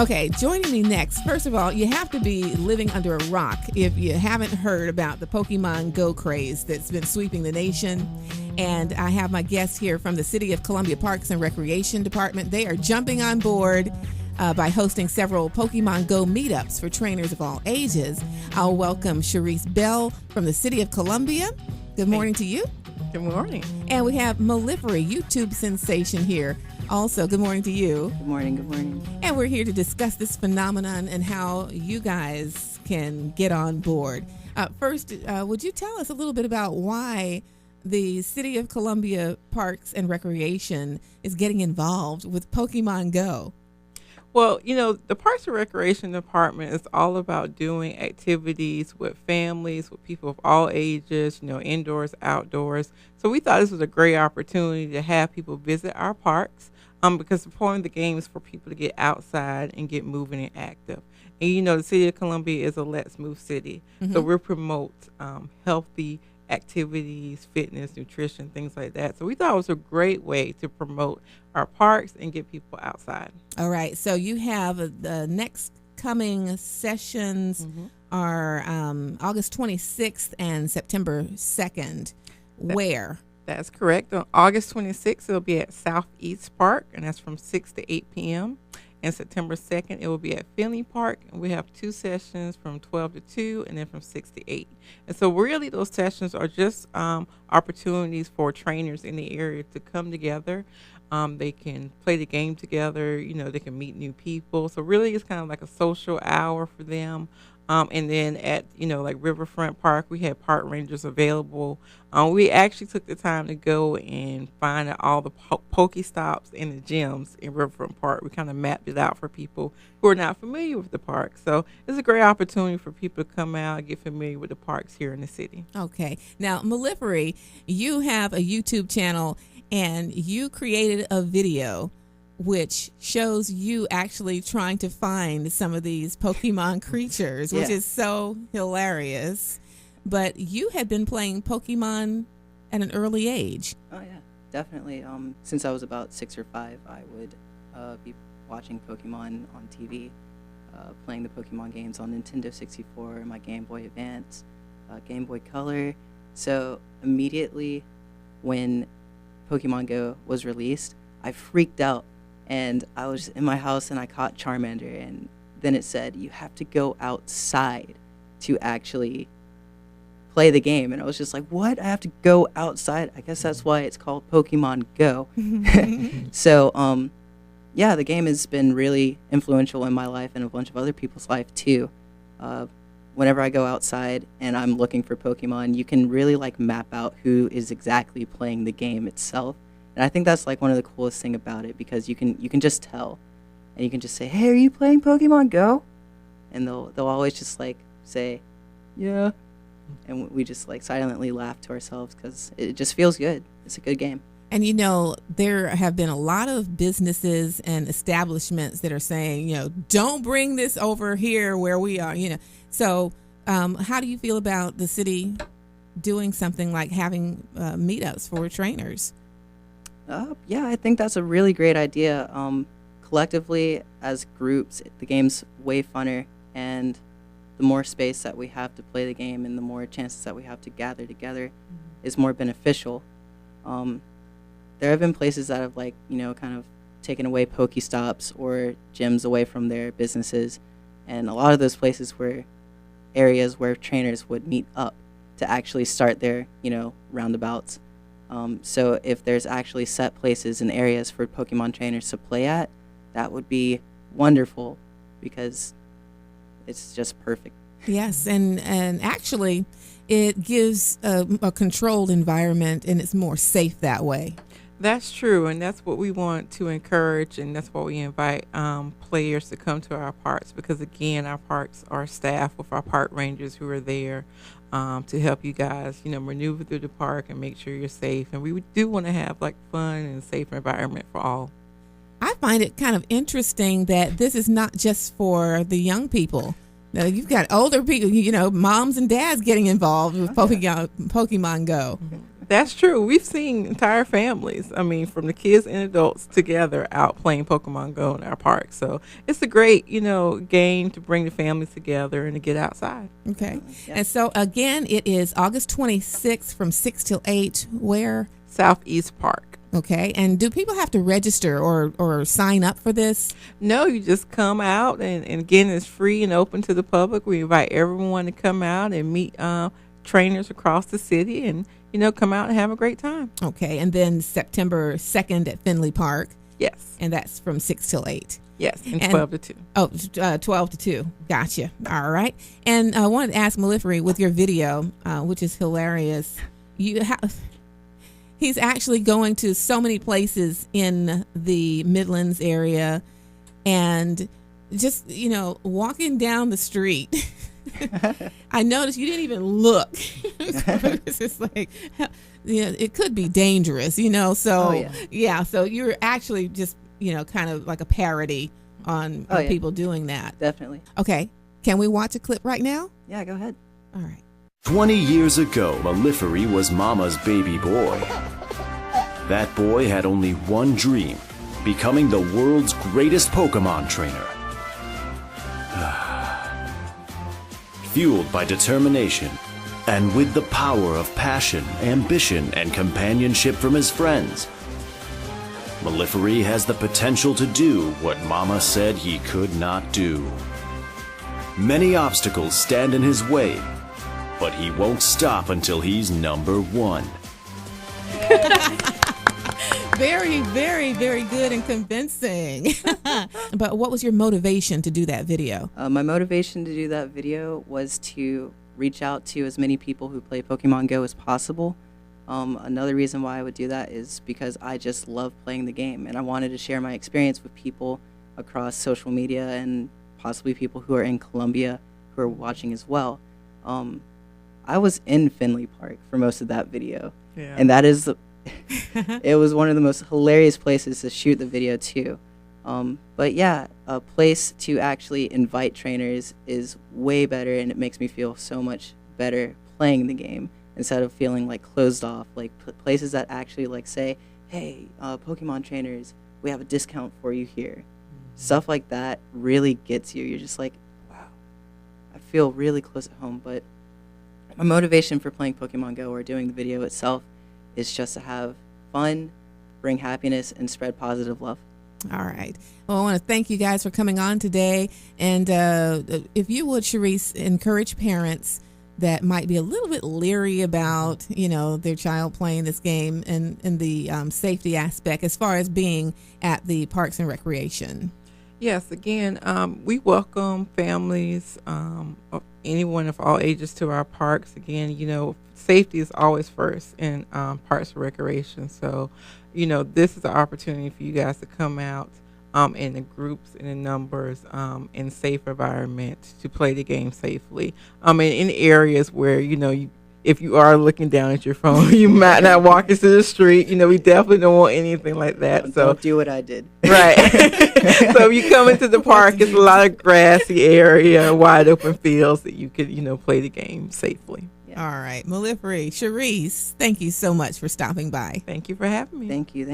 Okay, joining me next. First of all, you have to be living under a rock if you haven't heard about the Pokemon GO craze that's been sweeping the nation. And I have my guests here from the City of Columbia Parks and Recreation Department. They are jumping on board by hosting several Pokemon GO meetups for trainers of all ages. I'll welcome Sharice Bell from the City of Columbia. Good morning to you. Good morning. And we have Melifiry, YouTube sensation here. Also, good morning to you. Good morning, good morning. And we're here to discuss this phenomenon and how you guys can get on board. First, would you tell us a little bit about why the City of Columbia Parks and Recreation is getting involved with Pokemon GO? Well, the Parks and Recreation Department is all about doing activities with families, with people of all ages, indoors, outdoors. So we thought this was a great opportunity to have people visit our parks because the point of the game is for people to get outside and get moving and active. And, the City of Columbia is a Let's Move city. Mm-hmm. So we promote healthy activities, fitness, nutrition, things like that. So we thought it was a great way to promote our parks and get people outside. All right. So you have the next coming sessions are August 26th and September 2nd. Where? That's correct. On August 26th, it'll be at Southeast Park, and that's from 6 to 8 p.m. And September 2nd, it will be at Finlay Park, and we have 2 sessions from 12 to 2 and then from 6 to 8. And so really those sessions are just opportunities for trainers in the area to come together. They can play the game together, they can meet new people. So really it's kind of like a social hour for them. And then at, like Riverfront Park, we had park rangers available. We actually took the time to go and find out all the Pokestops and the gyms in Riverfront Park. We kind of mapped it out for people who are not familiar with the park. So it's a great opportunity for people to come out and get familiar with the parks here in the city. Okay. Now, Melifiry, you have a YouTube channel and you created a video which shows you actually trying to find some of these Pokemon creatures, which is so hilarious. But you had been playing Pokemon at an early age. Oh, yeah, definitely. Since I was about 6 or 5, I would be watching Pokemon on TV, playing the Pokemon games on Nintendo 64, my Game Boy Advance, Game Boy Color. So immediately when Pokemon GO was released, I freaked out. And I was in my house and I caught Charmander, and then it said you have to go outside to actually play the game. And I was just like, what? I have to go outside? I guess that's why it's called Pokemon GO. So, yeah, the game has been really influential in my life and a bunch of other people's life too. Whenever I go outside and I'm looking for Pokemon, you can really map out who is exactly playing the game itself. And I think that's one of the coolest thing about it, because you can just tell, and you can just say, "Hey, are you playing Pokemon GO?" And they'll always just say, "Yeah," and we just silently laugh to ourselves because it just feels good. It's a good game. And there have been a lot of businesses and establishments that are saying, don't bring this over here where we are. So how do you feel about the city doing something like having meetups for trainers? Yeah, I think that's a really great idea. Collectively, as groups, the game's way funner, and the more space that we have to play the game and the more chances that we have to gather together is more beneficial. There have been places that have, kind of taken away Pokestops or gyms away from their businesses, and a lot of those places were areas where trainers would meet up to actually start their, roundabouts. So if there's actually set places and areas for Pokemon trainers to play at, that would be wonderful, because it's just perfect. Yes, and actually it gives a controlled environment, and it's more safe that way. That's true, and that's what we want to encourage, and that's why we invite players to come to our parks, because, again, our parks are staffed with our park rangers who are there to help you guys, maneuver through the park and make sure you're safe. And we do want to have, fun and safe environment for all. I find it kind of interesting that this is not just for the young people. Now, you've got older people, moms and dads getting involved with Pokemon GO. That's true. We've seen entire families, I mean, from the kids and adults together out playing Pokemon Go in our park. So it's a great, game to bring the families together and to get outside. Okay. Yeah. And so, again, it is August 26th from 6 till 8. Where? Southeast Park. Okay. And do people have to register or sign up for this? No, you just come out, and again, it's free and open to the public. We invite everyone to come out and meet trainers across the city and, come out and have a great time. Okay. And then September 2nd at Finlay Park. Yes. And that's from 6 till 8. Yes, and 12 to 2. Oh, 12 to 2. Gotcha. All right. And I wanted to ask Melifiry, with your video, which is hilarious, he's actually going to so many places in the Midlands area, and just, walking down the street, I noticed you didn't even look. It's just like, it could be dangerous, so so you're actually just, kind of like a parody on people doing that. Definitely. Okay. Can we watch a clip right now? Yeah, go ahead. All right. 20 years ago, Melifiry was Mama's baby boy. That boy had only one dream: becoming the world's greatest Pokemon trainer. Fueled by determination, and with the power of passion, ambition, and companionship from his friends, Melifiry has the potential to do what Mama said he could not do. Many obstacles stand in his way, but he won't stop until he's number one. Very, very, very good and convincing. But what was your motivation to do that video? My motivation to do that video was to reach out to as many people who play Pokemon Go as possible. Another reason why I would do that is because I just love playing the game, and I wanted to share my experience with people across social media and possibly people who are in Colombia who are watching as well. I was in Finlay Park for most of that video, and that is it was one of the most hilarious places to shoot the video too. But yeah, a place to actually invite trainers is way better, and it makes me feel so much better playing the game instead of feeling like closed off. Like places that actually like say, hey, Pokemon trainers, we have a discount for you here. Stuff like that really gets you. You're just like, wow, I feel really close at home. But my motivation for playing Pokemon Go or doing the video itself is just to have fun, bring happiness, and spread positive love. All right. Well, I want to thank you guys for coming on today. And if you would, Sharice, encourage parents that might be a little bit leery about, their child playing this game and the safety aspect as far as being at the Parks and Recreation. Yes, again, we welcome families, of anyone of all ages to our parks. Again, safety is always first in Parks and Recreation. So, this is an opportunity for you guys to come out in the groups and in numbers in safe environment to play the game safely. In areas where, if you are looking down at your phone, you might not walk into the street. We definitely don't want anything like that. Don't do what I did. Right. So if you come into the park, it's a lot of grassy area, wide open fields that you could, play the game safely. Yeah. All right. Melifiry, Sharice, thank you so much for stopping by. Thank you for having me. Thank you.